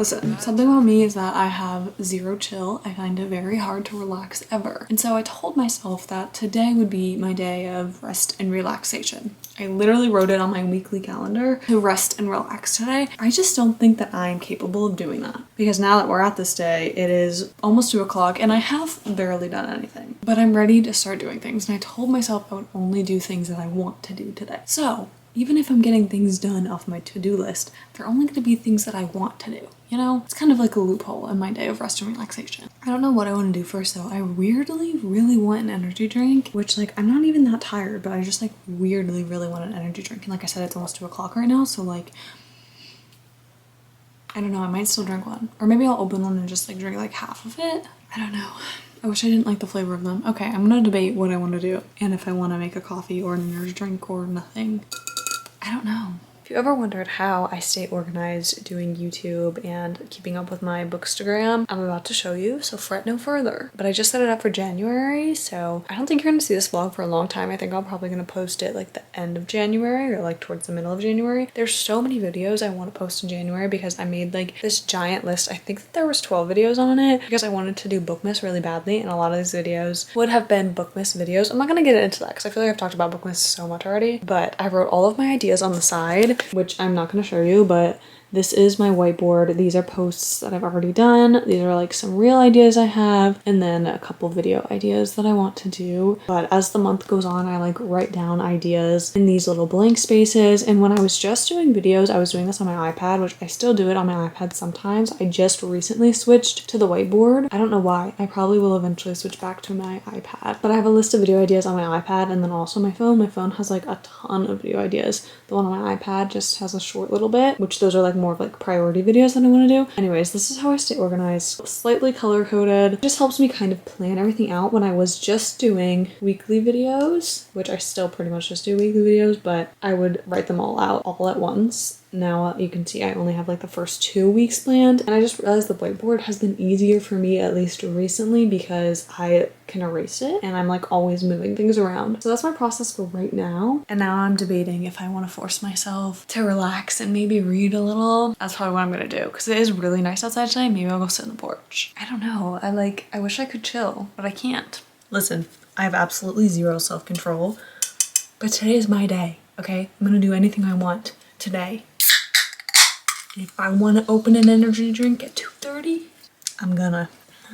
Listen, something about me is that I have zero chill. I find it very hard to relax ever. And so I told myself that today would be my day of rest and relaxation. I literally wrote it on my weekly calendar to rest and relax today. I just don't think that I'm capable of doing that. Because now that we're at this day, it is almost 2 o'clock and I have barely done anything. But I'm ready to start doing things. And I told myself I would only do things that I want to do today. So even if I'm getting things done off my to-do list, they're only going to be things that I want to do. You know, it's kind of like a loophole in my day of rest and relaxation. I don't know what I want to do first though. I weirdly really want an energy drink, which like I'm not even that tired, but I just like weirdly really want an energy drink. And like I said, it's almost 2 o'clock right now, so like I don't know, I might still drink one. Or maybe I'll open one and just like drink like half of it. I don't know. I wish I didn't like the flavor of them. Okay, I'm gonna debate what I want to do and if I want to make a coffee or an energy drink or nothing. I don't know. If you ever wondered how I stay organized doing YouTube and keeping up with my Bookstagram, I'm about to show you, so fret no further. But I just set it up for January, so I don't think you're gonna see this vlog for a long time. I think I'm probably gonna post it like the end of January or like towards the middle of January. There's so many videos I want to post in January because I made like this giant list. I think that there was 12 videos on it because I wanted to do Bookmas really badly, and a lot of these videos would have been Bookmas videos. I'm not gonna get into that because I feel like I've talked about Bookmas so much already, but I wrote all of my ideas on the side, which I'm not going to show you, but this is my whiteboard. These are posts that I've already done. These are like some real ideas I have, and then a couple video ideas that I want to do. But as the month goes on, I like write down ideas in these little blank spaces. And when I was just doing videos, I was doing this on my iPad, which I still do it on my iPad sometimes. I just recently switched to the whiteboard. I don't know why. I probably will eventually switch back to my iPad. But I have a list of video ideas on my iPad and then also my phone. My phone has like a ton of video ideas. The one on my iPad just has a short little bit, which those are like more of like priority videos that I want to do. Anyways, this is how I stay organized. Slightly color coded. It just helps me kind of plan everything out. When I was just doing weekly videos, which I still pretty much just do weekly videos, but I would write them all out all at once. Now you can see I only have like the first 2 weeks planned, and I just realized the whiteboard has been easier for me, at least recently, because I can erase it and I'm like always moving things around. So that's my process for right now. And now I'm debating if I want to force myself to relax and maybe read a little. That's probably what I'm gonna do because it is really nice outside today. Maybe I'll go sit on the porch. I don't know. I wish I could chill, but I can't. Listen, I have absolutely zero self-control, but today is my day, okay? I'm gonna do anything I want today. If I want to open an energy drink at 2:30, I'm gonna.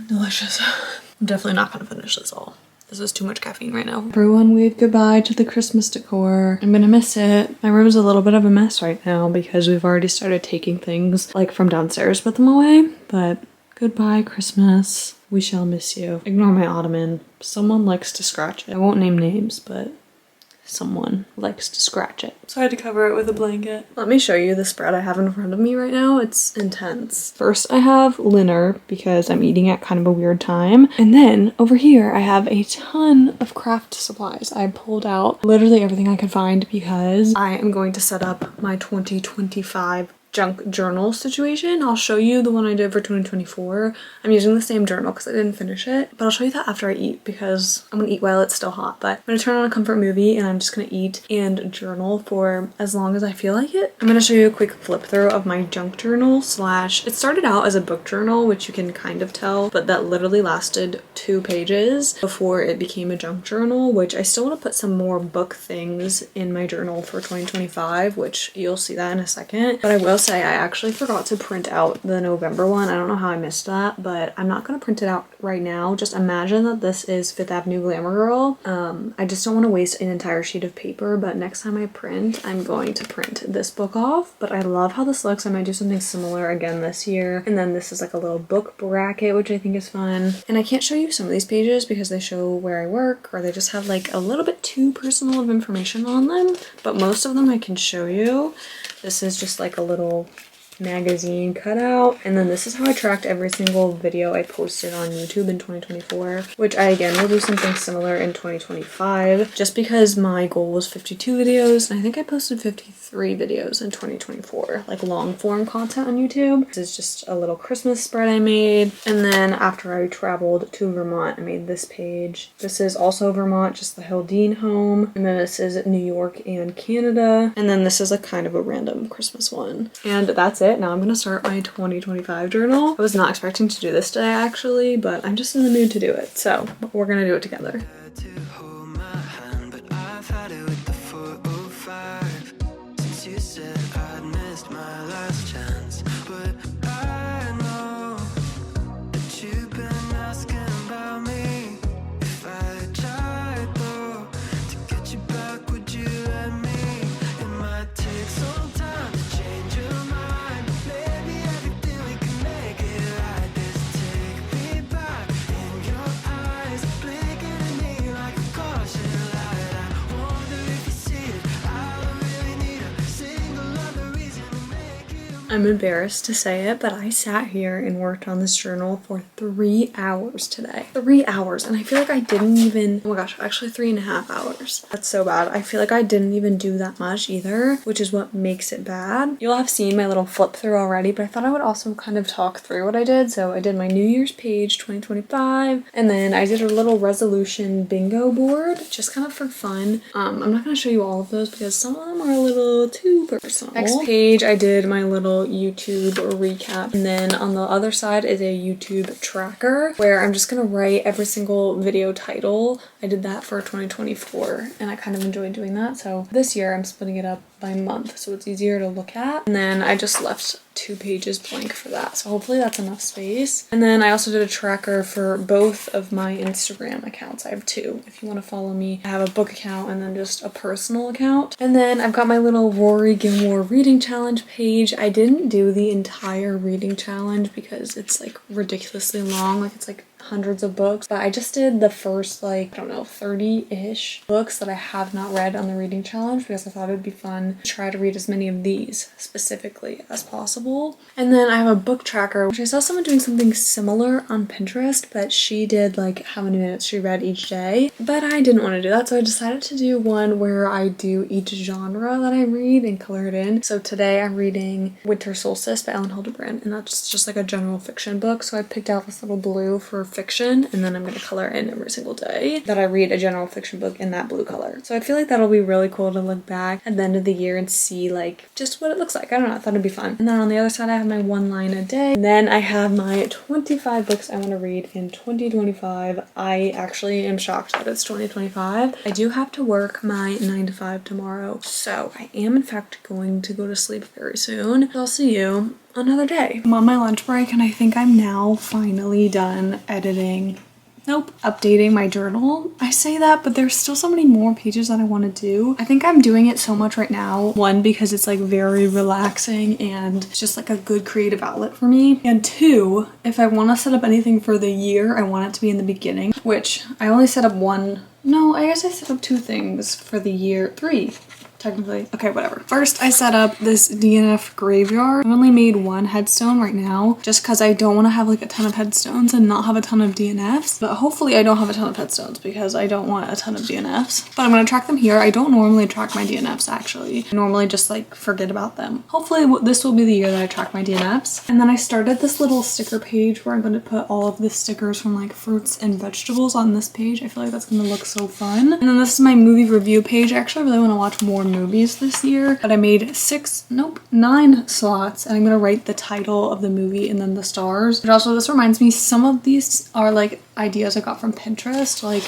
Delicious. I'm definitely not gonna finish this all. This is too much caffeine right now. Everyone wave goodbye to the Christmas decor. I'm gonna miss it. My room is a little bit of a mess right now because we've already started taking things like from downstairs, put them away. But goodbye, Christmas. We shall miss you. Ignore my ottoman. Someone likes to scratch it. I won't name names, but someone likes to scratch it. So I had to cover it with a blanket. Let me show you the spread I have in front of me right now. It's intense. First I have dinner because I'm eating at kind of a weird time. And then over here I have a ton of craft supplies. I pulled out literally everything I could find because I am going to set up my 2025 junk journal situation. I'll show you the one I did for 2024. I'm using the same journal because I didn't finish it, but I'll show you that after I eat because I'm gonna eat while it's still hot. But I'm gonna turn on a comfort movie and I'm just gonna eat and journal for as long as I feel like it. I'm gonna show you a quick flip through of my junk journal slash, it started out as a book journal, which you can kind of tell, but that literally lasted 2 pages before it became a junk journal, which I still want to put some more book things in my journal for 2025, which you'll see that in a second. But I will say I actually forgot to print out the November one. I don't know how I missed that, but I'm not gonna print it out right now. Just imagine that this is Fifth Avenue Glamour Girl. I just don't want to waste an entire sheet of paper, but next time I print, I'm going to print this book off. But I love how this looks. I might do something similar again this year. And then this is like a little book bracket, which I think is fun. And I can't show you some of these pages because they show where I work, or they just have like a little bit too personal of information on them, but most of them I can show you. This is just like a little magazine cutout, and then this is how I tracked every single video I posted on YouTube in 2024, which I again will do something similar in 2025 just because my goal was 52 videos and I think I posted 53 videos in 2024, like long form content on YouTube. This is just a little Christmas spread I made, and then after I traveled to Vermont I made this page. This is also Vermont, just the Haldane home, and then this is New York and Canada, and then this is a kind of a random Christmas one, and that's it. it. Now I'm gonna start my 2025 journal. I was not expecting to do this today actually, but I'm just in the mood to do it. So we're gonna do it together. I'm embarrassed to say it, but I sat here and worked on this journal for 3 hours today. 3 hours, and I feel like I didn't even, oh my gosh, actually 3.5 hours. That's so bad. I feel like I didn't even do that much either, which is what makes it bad. You'll have seen my little flip through already, but I thought I would also kind of talk through what I did. So I did my New Year's page 2025, and then I did a little resolution bingo board, just kind of for fun. I'm not going to show you all of those because some of them are a little too personal. Next page, I did my little YouTube recap, and then on the other side is a YouTube tracker where I'm just gonna write every single video title. I did that for 2024 and I kind of enjoyed doing that, so this year I'm splitting it up by month so it's easier to look at. And then I just left 2 pages blank for that, so hopefully that's enough space. And then I also did a tracker for both of my Instagram accounts. I have 2 if you want to follow me. I have a book account and then just a personal account. And then I've got my little Rory Gilmore reading challenge page. I didn't do the entire reading challenge because it's like ridiculously long, like it's like hundreds of books, but I just did the first, like, I don't know, 30-ish books that I have not read on the reading challenge because I thought it'd be fun to try to read as many of these specifically as possible. And then I have a book tracker, which I saw someone doing something similar on Pinterest, but she did like how many minutes she read each day, but I didn't want to do that, so I decided to do one where I do each genre that I read and color it in. So today I'm reading Winter Solstice by Ellen Hildebrand, and that's just like a general fiction book, so I picked out this little blue for fiction, and then I'm going to color in every single day that I read a general fiction book in that blue color. So I feel like that'll be really cool to look back at the end of the year and see like just what it looks like. I don't know, I thought it'd be fun. And then on the other side I have my 1 line a day, and then I have my 25 books I want to read in 2025. I actually am shocked that it's 2025. I do have to work my 9 to 5 tomorrow, so I am in fact going to go to sleep very soon. So I'll see you another day. I'm on my lunch break and I think I'm now finally done editing. Nope, updating my journal. I say that, but there's still so many more pages that I want to do. I think I'm doing it so much right now. 1, because it's like very relaxing and it's just like a good creative outlet for me. And 2, if I want to set up anything for the year, I want it to be in the beginning, which I only set up 1. No, I guess I set up 2 things for the year. 3. Technically. Okay, whatever. First, I set up this DNF graveyard. I've only made 1 headstone right now just because I don't want to have like a ton of headstones and not have a ton of DNFs. But hopefully I don't have a ton of headstones because I don't want a ton of DNFs. But I'm going to track them here. I don't normally track my DNFs actually. I normally just like forget about them. Hopefully this will be the year that I track my DNFs. And then I started this little sticker page where I'm going to put all of the stickers from like fruits and vegetables on this page. I feel like that's going to look so fun. And then this is my movie review page. I actually really want to watch more movies this year, but I made 9 slots, and I'm gonna write the title of the movie and then the stars. But also this reminds me, some of these are like ideas I got from Pinterest, like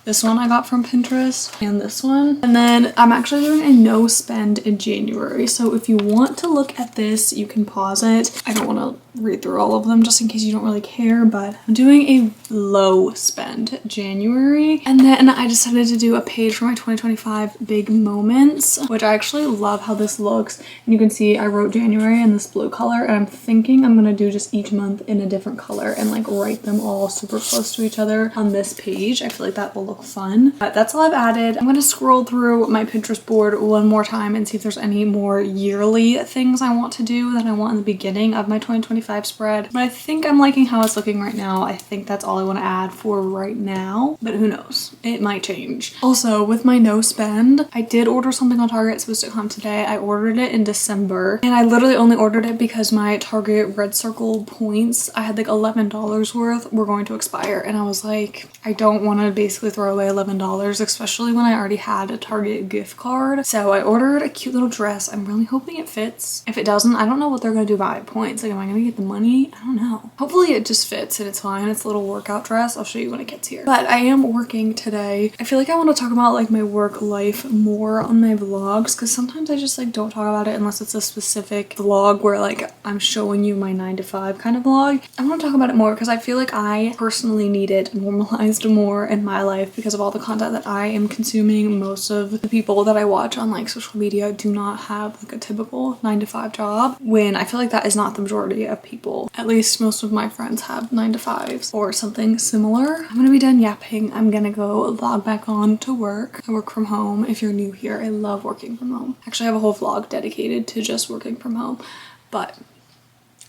this one I got from Pinterest and this one. And then I'm actually doing a no spend in January, so if you want to look at this you can pause it. I don't want to read through all of them just in case you don't really care, but I'm doing a low spend January. And then I decided to do a page for my 2025 big moments, which I actually love how this looks. And you can see I wrote January in this blue color, and I'm thinking I'm gonna do just each month in a different color and like write them all super close to each other on this page. I feel like that will look fun. But that's all I've added. I'm gonna scroll through my Pinterest board one more time and see if there's any more yearly things I want to do that I want in the beginning of my 2025 spread. But I think I'm liking how it's looking right now. I think that's all I want to add for right now, but who knows, it might change. Also, with my no spend, I did order something on Target. It's supposed to come today. I ordered it in December, and I literally only ordered it because my Target Red Circle points, I had like $11 worth, were going to expire, and I was like, I don't want to basically throw away $11, especially when I already had a Target gift card. So I ordered a cute little dress. I'm really hoping it fits. If it doesn't, I don't know what they're gonna do about it. Points. Like, am I gonna get the money? I don't know. Hopefully it just fits and it's fine. It's a little workout dress. I'll show you when it gets here. But I am working today. I feel like I want to talk about like my work life more on my vlogs, because sometimes I just like don't talk about it unless it's a specific vlog where like I'm showing you my 9 to 5 kind of vlog. I want to talk about it more because I feel like I personally need it normalized more in my life because of all the content that I am consuming. Most of the people that I watch on like social media do not have like a typical 9 to 5 job, when I feel like that is not the majority of people. At least most of my friends have 9 to 5s or something similar. I'm gonna be done yapping. I'm gonna go log back on to work. I work from home. If you're new here, I love working from home. Actually, I have a whole vlog dedicated to just working from home, but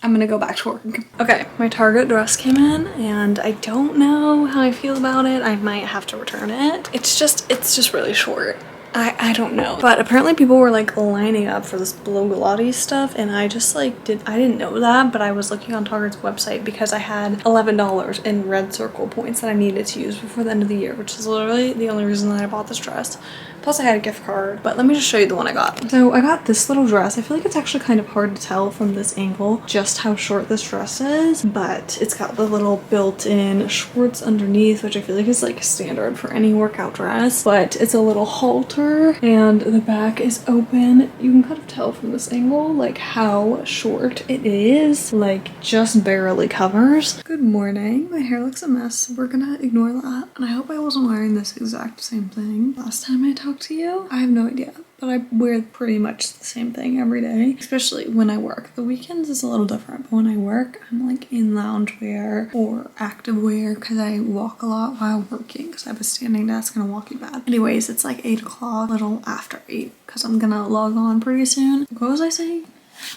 I'm gonna go back to work. Okay, my Target dress came in and I don't know how I feel about it. I might have to return it. It's just really short. I don't know. But apparently people were like lining up for this Blogilates stuff, and I just like I didn't know that, but I was looking on Target's website because I had $11 in red circle points that I needed to use before the end of the year, which is literally the only reason that I bought this dress. Plus I had a gift card, but let me just show you the one I got. So I got this little dress. I feel like it's actually kind of hard to tell from this angle just how short this dress is, but it's got the little built-in shorts underneath, which I feel like is like standard for any workout dress, but it's a little halter and the back is open. You can kind of tell from this angle like how short it is, like just barely covers. Good morning. My hair looks a mess. We're gonna ignore that. And I hope I wasn't wearing this exact same thing last time I talked to you. I have no idea, but I wear pretty much the same thing every day, especially when I work. The weekends is a little different, but when I work, I'm like in loungewear or active wear because I walk a lot while working because I have a standing desk and a walking pad. Anyways, it's like 8 o'clock, a little after 8, because I'm gonna log on pretty soon. What was I saying?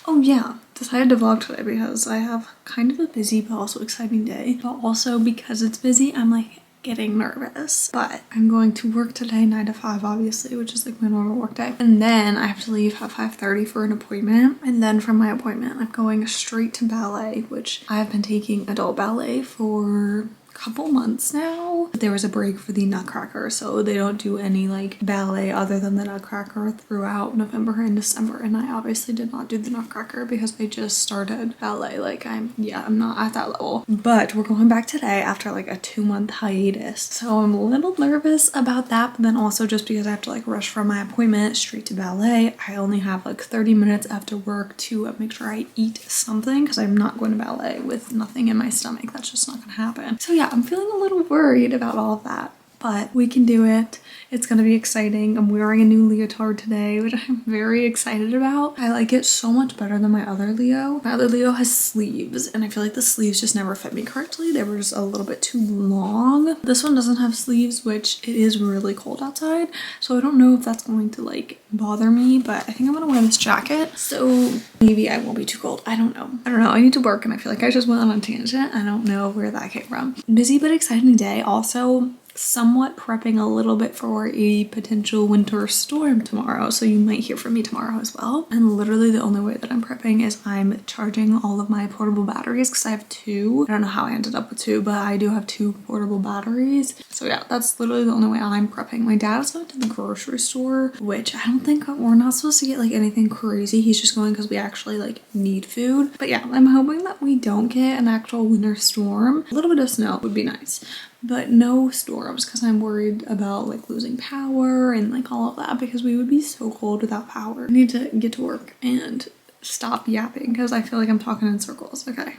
Oh yeah, decided to vlog today because I have kind of a busy but also exciting day, but also because it's busy, I'm like getting nervous. But I'm going to work today 9 to 5 obviously, which is like my normal work day, and then I have to leave at 5:30 for an appointment, and then from my appointment I'm going straight to ballet, which I have been taking adult ballet for couple months now. There was a break for the Nutcracker, so they don't do any like ballet other than the Nutcracker throughout November and December, and I obviously did not do the Nutcracker because they just started ballet. Like I'm not at that level, but we're going back today after like a 2-month hiatus, so I'm a little nervous about that. But then also just because I have to like rush from my appointment straight to ballet, I only have like 30 minutes after work to make sure I eat something because I'm not going to ballet with nothing in my stomach. That's just not gonna happen. So yeah, I'm feeling a little worried about all of that, but we can do it. It's gonna be exciting. I'm wearing a new leotard today, which I'm very excited about. I like it so much better than my other Leo. My other Leo has sleeves, and I feel like the sleeves just never fit me correctly. They were just a little bit too long. This one doesn't have sleeves, which it is really cold outside, so I don't know if that's going to like bother me, but I think I'm gonna wear this jacket, so maybe I won't be too cold. I don't know. I need to work, and I feel like I just went on a tangent. I don't know where that came from. Busy but exciting day. Also, somewhat prepping a little bit for a potential winter storm tomorrow, so you might hear from me tomorrow as well. And literally the only way that I'm prepping is I'm charging all of my portable batteries because I have 2. I don't know how I ended up with 2, but I do have 2 portable batteries. So yeah, that's literally the only way I'm prepping. My dad's going to the grocery store, which I don't think we're not supposed to get like anything crazy. He's just going because we actually like need food. But yeah, I'm hoping that we don't get an actual winter storm. A little bit of snow would be nice, but no storms, because I'm worried about like losing power and like all of that, because we would be so cold without power. I need to get to work and stop yapping because I feel like I'm talking in circles. Okay.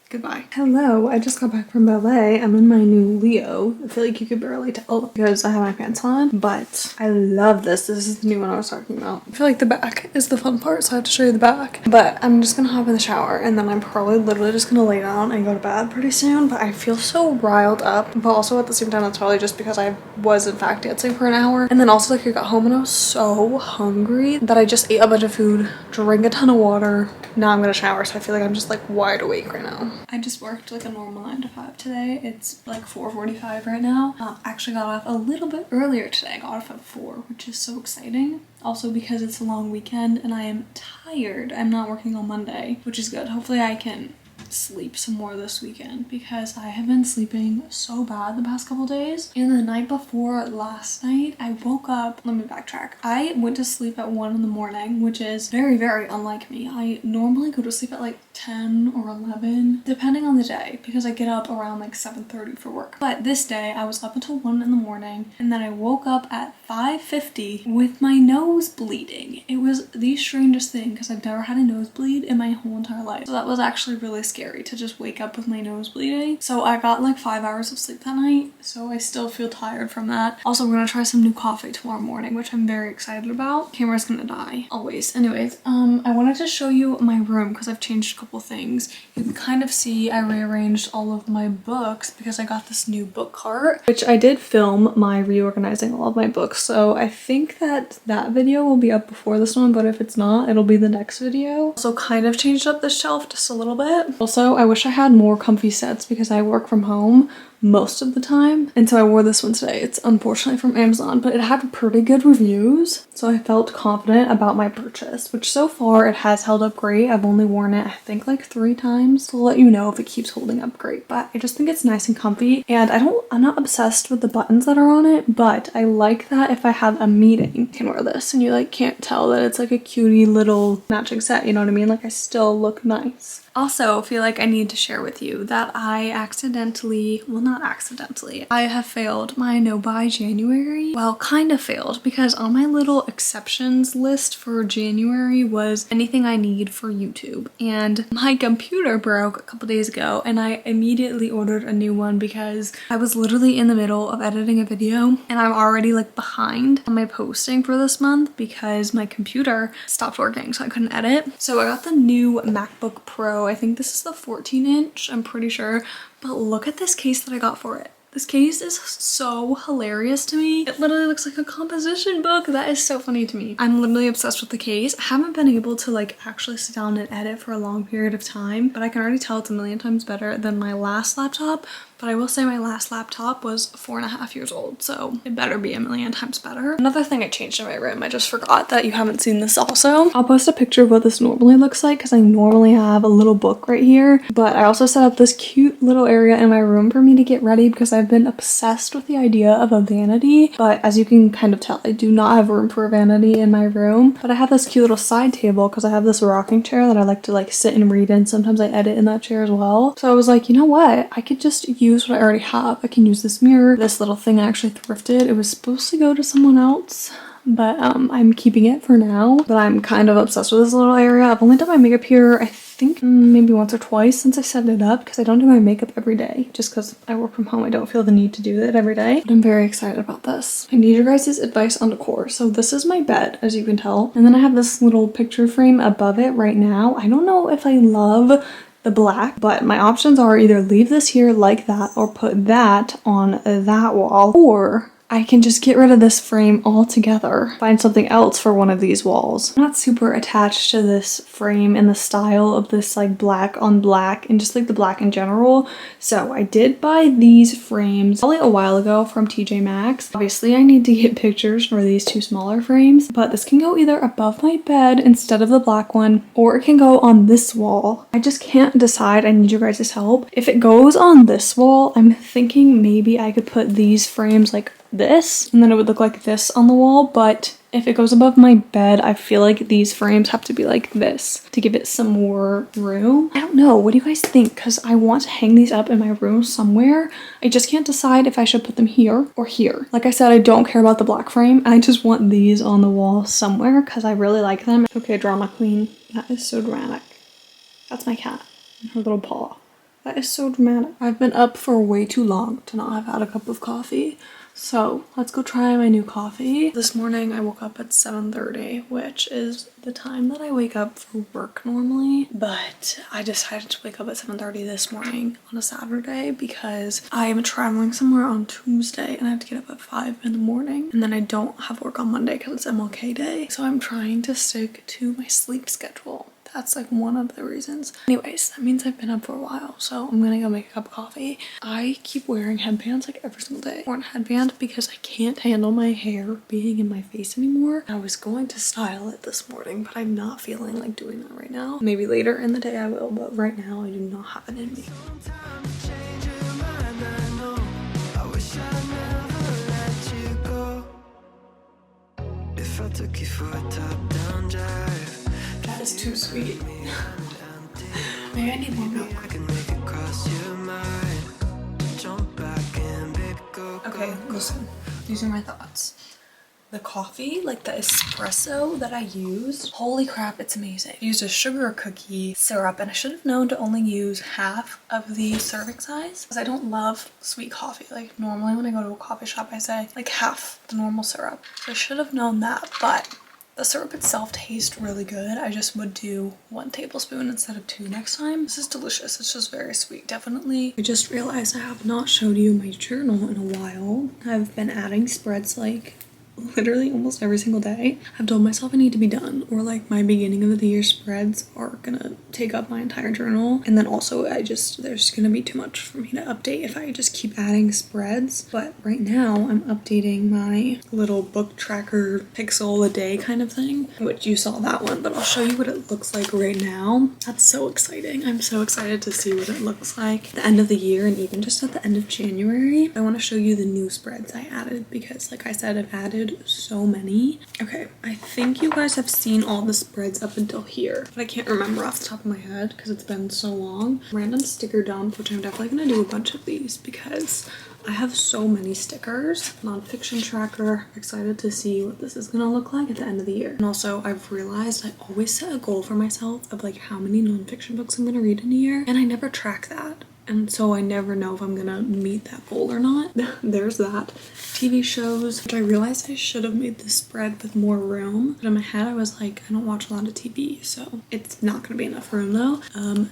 Goodbye. Hello, I just got back from ballet. I'm in my new Leo. I feel like you could barely tell because I have my pants on, but I love this. This is the new one I was talking about. I feel like the back is the fun part, so I have to show you the back. But I'm just gonna hop in the shower, and then I'm probably literally just gonna lay down and go to bed pretty soon. But I feel so riled up, but also at the same time that's probably just because I was in fact dancing for an hour, and then also like I got home and I was so hungry that I just ate a bunch of food, drank a ton of water. Now I'm gonna shower, so I feel like I'm just like wide awake right now. I just worked like a normal 9 to 5 today. It's like 4:45 right now. Actually got off a little bit earlier today. I got off at 4, which is so exciting. Also because it's a long weekend and I am tired. I'm not working on Monday, which is good. Hopefully I can sleep some more this weekend because I have been sleeping so bad the past couple days. And the night before last night, I woke up, let me backtrack. I went to sleep at 1 in the morning, which is very, very unlike me. I normally go to sleep at like 10 or 11, depending on the day, because I get up around like 7:30 for work. But this day I was up until 1 in the morning, and then I woke up at 5:50 with my nose bleeding. It was the strangest thing because I've never had a nosebleed in my whole entire life. So that was actually really scary to just wake up with my nose bleeding. So I got like 5 hours of sleep that night, so I still feel tired from that. Also, we're gonna try some new coffee tomorrow morning, which I'm very excited about. Camera's gonna die always. Anyways, I wanted to show you my room because I've changed a couple things. You can kind of see I rearranged all of my books because I got this new book cart, which I did film my reorganizing all of my books. So I think that video will be up before this one, but if it's not, it'll be the next video. So kind of changed up the shelf just a little bit. Also, I wish I had more comfy sets because I work from home most of the time, and so I wore this one today. It's unfortunately from Amazon, but it had pretty good reviews, so I felt confident about my purchase, which so far it has held up great. I've only worn it I think like 3 times, so I'll let you know if it keeps holding up great. But I just think it's nice and comfy, and I'm not obsessed with the buttons that are on it, but I like that if I have a meeting I can wear this and you like can't tell that it's like a cutie little matching set, you know what I mean? Like I still look nice. Also, feel like I need to share with you that I accidentally, well not accidentally, I have failed my no buy January. Well, kind of failed because on my little exceptions list for January was anything I need for YouTube. And my computer broke a couple days ago and I immediately ordered a new one because I was literally in the middle of editing a video and I'm already like behind on my posting for this month because my computer stopped working so I couldn't edit. So I got the new MacBook Pro. I think this is the 14-inch, I'm pretty sure, but look at this case that I got for it. This case is so hilarious to me. It literally looks like a composition book. That is so funny to me. I'm literally obsessed with the case. I haven't been able to like actually sit down and edit for a long period of time, but I can already tell it's a million times better than my last laptop. But I will say my last laptop was 4.5 years old, so it better be a million times better. Another thing I changed in my room, I just forgot that you haven't seen this also. I'll post a picture of what this normally looks like because I normally have a little book right here. But I also set up this cute little area in my room for me to get ready because I've been obsessed with the idea of a vanity. But as you can kind of tell, I do not have room for a vanity in my room. But I have this cute little side table because I have this rocking chair that I like to like sit and read in. Sometimes I edit in that chair as well. So I was like, you know what? I could just use what I already have. I can use this mirror. This little thing I actually thrifted. It was supposed to go to someone else, but I'm keeping it for now. But I'm kind of obsessed with this little area. I've only done my makeup here, I think maybe once or twice since I set it up because I don't do my makeup every day. Just because I work from home, I don't feel the need to do that every day. But I'm very excited about this. I need your guys' advice on decor. So this is my bed, as you can tell. And then I have this little picture frame above it right now. I don't know if I love the black, but my options are either leave this here like that or put that on that wall, or I can just get rid of this frame altogether, find something else for one of these walls. I'm not super attached to this frame and the style of this like black on black and just like the black in general. So I did buy these frames probably a while ago from TJ Maxx. Obviously I need to get pictures for these 2 smaller frames, but this can go either above my bed instead of the black one, or it can go on this wall. I just can't decide. I need you guys' help. If it goes on this wall, I'm thinking maybe I could put these frames like this and then it would look like this on the wall, but if it goes above my bed, I feel like these frames have to be like this to give it some more room. I don't know, what do you guys think? Because I want to hang these up in my room somewhere. I just can't decide if I should put them here or here. Like I said, I don't care about the black frame. I just want these on the wall somewhere because I really like them. Okay, drama queen, that is so dramatic. That's my cat and her little paw. That is so dramatic. I've been up for way too long to not have had a cup of coffee. So let's go try my new coffee. This morning I woke up at 7:30, which is the time that I wake up for work normally. But I decided to wake up at 7:30 this morning on a Saturday because I am traveling somewhere on Tuesday and I have to get up at 5 in the morning. And then I don't have work on Monday because it's MLK Day. So I'm trying to stick to my sleep schedule. That's like one of the reasons. Anyways, that means I've been up for a while, so I'm gonna go make a cup of coffee. I keep wearing headbands like every single day. Or a headband because I can't handle my hair being in my face anymore. I was going to style it this morning, but I'm not feeling like doing that right now. Maybe later in the day I will, but right now I do not have it in me. That is too sweet. Maybe I need more milk. Okay, listen. These are my thoughts. The coffee, like the espresso that I used, holy crap, it's amazing. I used a sugar cookie syrup, and I should have known to only use half of the serving size because I don't love sweet coffee. Like normally when I go to a coffee shop, I say like half the normal syrup. So I should have known that, but the syrup itself tastes really good. I just would do 1 tablespoon instead of 2 next time. This is delicious. It's just very sweet, definitely. I just realized I have not showed you my journal in a while. I've been adding spreads like literally almost every single day. I've told myself I need to be done, or like my beginning of the year spreads are gonna take up my entire journal. And then also there's gonna be too much for me to update if I just keep adding spreads. But right now I'm updating my little book tracker pixel a day kind of thing, which you saw that one, but I'll show you what it looks like right now. That's so exciting. I'm so excited to see what it looks like at the end of the year and even just at the end of January. I want to show you the new spreads I added because like I said, I've added so many. Okay, I think you guys have seen all the spreads up until here, but I can't remember off the top of my head because it's been so long. Random sticker dump, which I'm definitely gonna do a bunch of these because I have so many stickers. Nonfiction tracker, excited to see what this is gonna look like at the end of the year. And also I've realized I always set a goal for myself of like how many nonfiction books I'm gonna read in a year, and I never track that. And so I never know if I'm gonna meet that goal or not. There's that. TV shows, which I realized I should have made this spread with more room. But in my head, I was like, I don't watch a lot of TV, so it's not gonna be enough room though.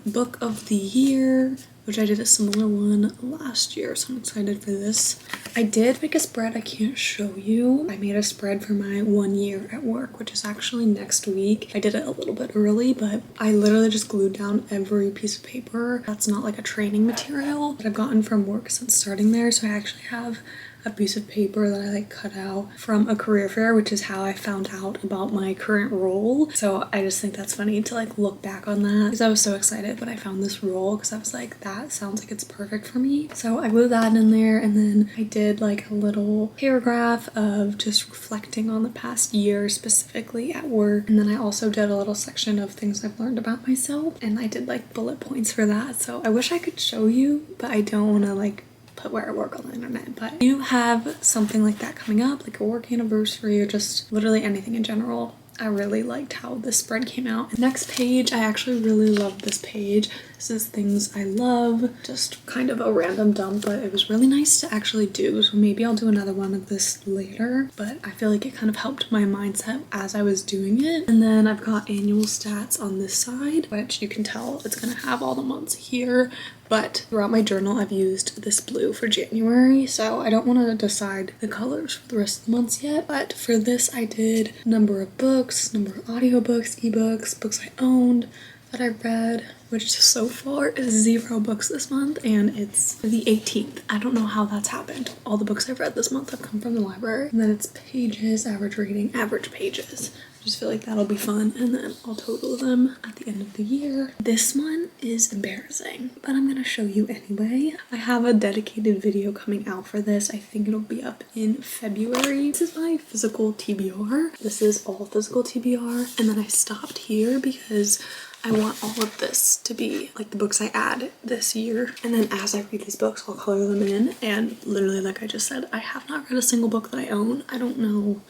Book of the year, which I did a similar one last year, so I'm excited for this. I did make a spread I can't show you. I made a spread for my 1 year at work, which is actually next week. I did it a little bit early, but I literally just glued down every piece of paper. That's not like a training material that I've gotten from work since starting there, so I actually have a piece of paper that I like cut out from a career fair, which is how I found out about my current role. So I just think that's funny to like look back on that because I was so excited when I found this role because I was like, that sounds like it's perfect for me. So I glued that in there, and then I did like a little paragraph of just reflecting on the past year specifically at work. And then I also did a little section of things I've learned about myself, and I did like bullet points for that. So I wish I could show you, but I don't want to like put where I work on the internet. But if you have something like that coming up, like a work anniversary or just literally anything in general, I really liked how this spread came out. Next page, I actually really love this page. This is things I love, just kind of a random dump, but it was really nice to actually do. So maybe I'll do another one of this later, but I feel like it kind of helped my mindset as I was doing it. And then I've got annual stats on this side, which you can tell it's gonna have all the months here. But throughout my journal, I've used this blue for January, so I don't want to decide the colors for the rest of the months yet. But for this, I did number of books, number of audiobooks, ebooks, books I owned, that I read, which so far is 0 books this month, and it's the 18th. I don't know how that's happened. All the books I've read this month have come from the library. And then it's pages, average reading, average pages. I just feel like that'll be fun, and then I'll total them at the end of the year. This one is embarrassing, but I'm gonna show you anyway. I have a dedicated video coming out for this. I think it'll be up in February. This is my physical TBR. This is all physical TBR, and then I stopped here because I want all of this to be like the books I add this year. And then as I read these books, I'll color them in. And literally, like I just said, I have not read a single book that I own. I don't know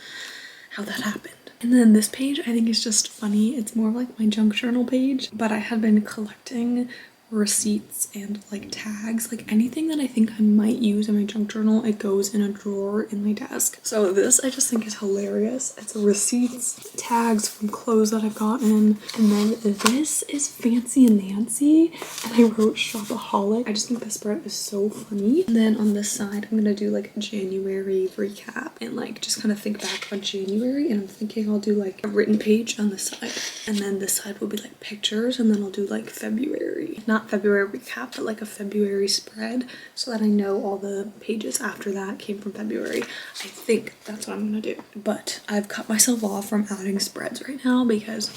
how that happened. And then this page I think is just funny. It's more like my junk journal page, but I had been collecting receipts and like tags, like anything that I think I might use in my junk journal, it goes in a drawer in my desk. So this I just think is hilarious. It's receipts, tags from clothes that I've gotten, and then this is Fancy and Nancy, and I wrote Shopaholic. I just think this spread is so funny. And then on this side, I'm gonna do like January recap and like just kind of think back on January, and I'm thinking I'll do like a written page on this side, and then this side will be like pictures, and then I'll do like February, not February recap, but like a February spread, so that I know all the pages after that came from February. I think that's what I'm gonna do, but I've cut myself off from adding spreads right now because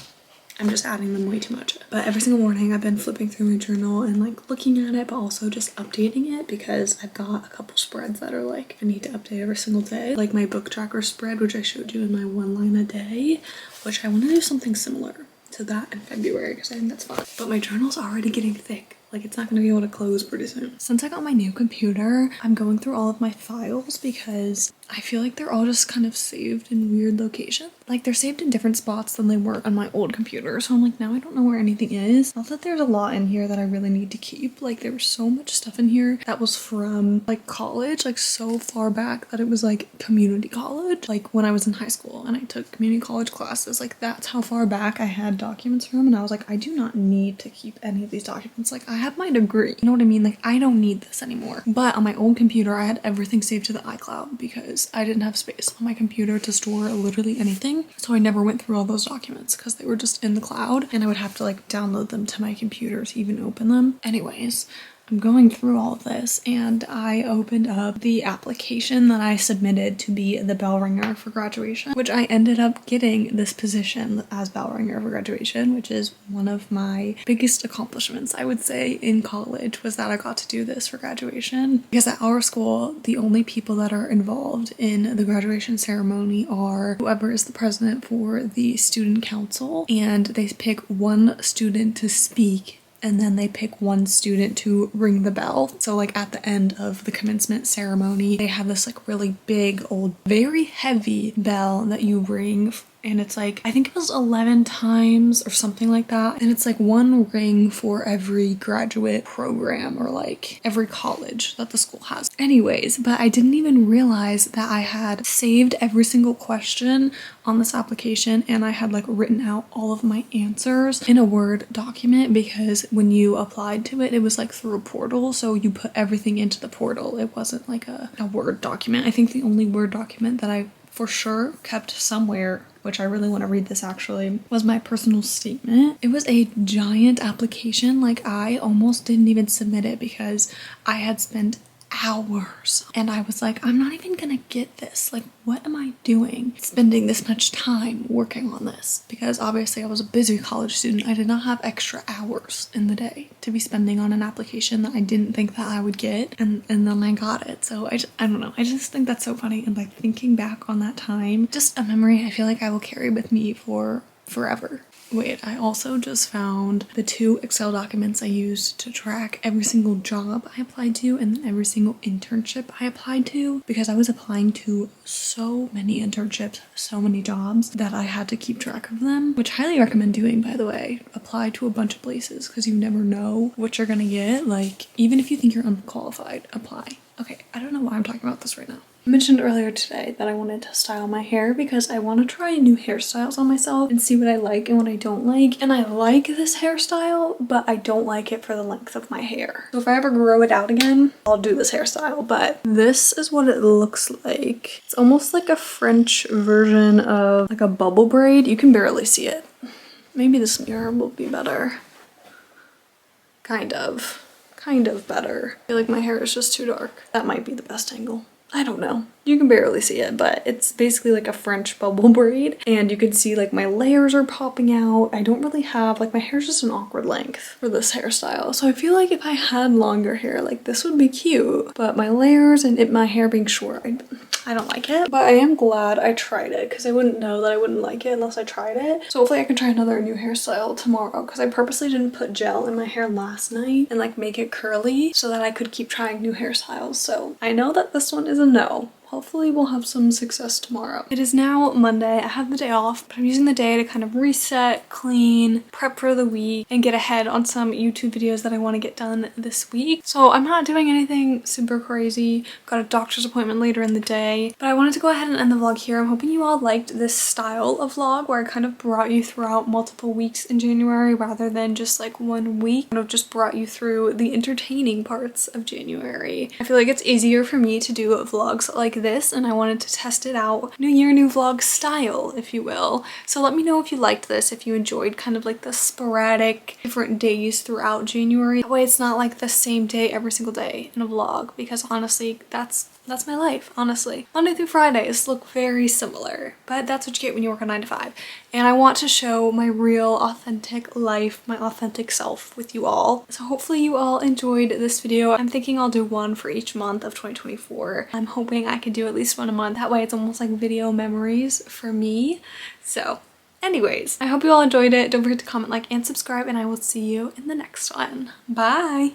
I'm just adding them way too much. But every single morning I've been flipping through my journal and like looking at it, but also just updating it because I've got a couple spreads that are like I need to update every single day. Like my book tracker spread, which I showed you in my 1 line a day, which I want to do something similar to that in February because I think that's fun. But my journal's already getting thick. Like it's not gonna be able to close pretty soon. Since I got my new computer, I'm going through all of my files because I feel like they're all just kind of saved in weird locations. Like they're saved in different spots than they were on my old computer. So I'm like, now I don't know where anything is. Not that there's a lot in here that I really need to keep. Like there was so much stuff in here that was from like college, like so far back that it was like community college. Like when I was in high school and I took community college classes, like that's how far back I had documents from. And I was like, I do not need to keep any of these documents. Like I have my degree, you know what I mean? Like I don't need this anymore. But on my old computer, I had everything saved to the iCloud because I didn't have space on my computer to store literally anything. So I never went through all those documents because they were just in the cloud and I would have to like download them to my computer to even open them. Anyways, I'm going through all of this and I opened up the application that I submitted to be the bell ringer for graduation, which I ended up getting this position as bell ringer for graduation, which is one of my biggest accomplishments, I would say, in college, was that I got to do this for graduation. Because at our school, the only people that are involved in the graduation ceremony are whoever is the president for the student council, and they pick one student to speak and then they pick one student to ring the bell. So like at the end of the commencement ceremony, they have this like really big old, very heavy bell that you ring, and it's like, I think it was 11 times or something like that. And it's like one ring for every graduate program or like every college that the school has. Anyways, but I didn't even realize that I had saved every single question on this application and I had like written out all of my answers in a Word document, because when you applied to it, it was like through a portal. So you put everything into the portal. It wasn't like a Word document. I think the only Word document that I for sure kept somewhere, which I really want to read this actually, was my personal statement. It was a giant application. Like I almost didn't even submit it because I had spent hours and I was like, I'm not even gonna get this. Like, what am I doing spending this much time working on this? Because obviously I was a busy college student. I did not have extra hours in the day to be spending on an application that I didn't think that I would get, and then I got it. So I don't know, I just think that's so funny. And by thinking back on that time, just a memory I feel like I will carry with me for forever. Wait, I also just found the 2 Excel documents I used to track every single job I applied to and every single internship I applied to, because I was applying to so many internships, so many jobs, that I had to keep track of them, which I highly recommend doing, by the way. Apply to a bunch of places because you never know what you're gonna get. Like, even if you think you're unqualified, apply. Okay, I don't know why I'm talking about this right now. I mentioned earlier today that I wanted to style my hair because I want to try new hairstyles on myself and see what I like and what I don't like. And I like this hairstyle, but I don't like it for the length of my hair. So if I ever grow it out again, I'll do this hairstyle. But this is what it looks like. It's almost like a French version of like a bubble braid. You can barely see it. Maybe this mirror will be better. Kind of better. I feel like my hair is just too dark. That might be the best angle. I don't know. You can barely see it, but it's basically like a French bubble braid, and you can see like my layers are popping out. I don't really have, like, my hair's just an awkward length for this hairstyle. So I feel like if I had longer hair, like, this would be cute, but my layers and my hair being short, I don't like it. But I am glad I tried it because I wouldn't know that I wouldn't like it unless I tried it. So hopefully I can try another new hairstyle tomorrow, because I purposely didn't put gel in my hair last night and like make it curly so that I could keep trying new hairstyles. So I know that this one is a no. hopefully we'll have some success tomorrow. It is now Monday. I have the day off, but I'm using the day to kind of reset, clean, prep for the week, and get ahead on some YouTube videos that I want to get done this week. So I'm not doing anything super crazy. Got a doctor's appointment later in the day, but I wanted to go ahead and end the vlog here. I'm hoping you all liked this style of vlog where I kind of brought you throughout multiple weeks in January rather than just like one week. Kind of just brought you through the entertaining parts of January. I feel like it's easier for me to do vlogs like this, and I wanted to test it out. New year, new vlog style, if you will. So let me know if you liked this, if you enjoyed kind of like the sporadic different days throughout January. That way it's not like the same day every single day in a vlog, because honestly, that's my life, honestly. Monday through Fridays look very similar, but that's what you get when you work a 9 to 5. And I want to show my real authentic life, my authentic self with you all. So hopefully you all enjoyed this video. I'm thinking I'll do one for each month of 2024. I'm hoping I can do at least one a month. That way it's almost like video memories for me. So anyways, I hope you all enjoyed it. Don't forget to comment, like, and subscribe, and I will see you in the next one. Bye!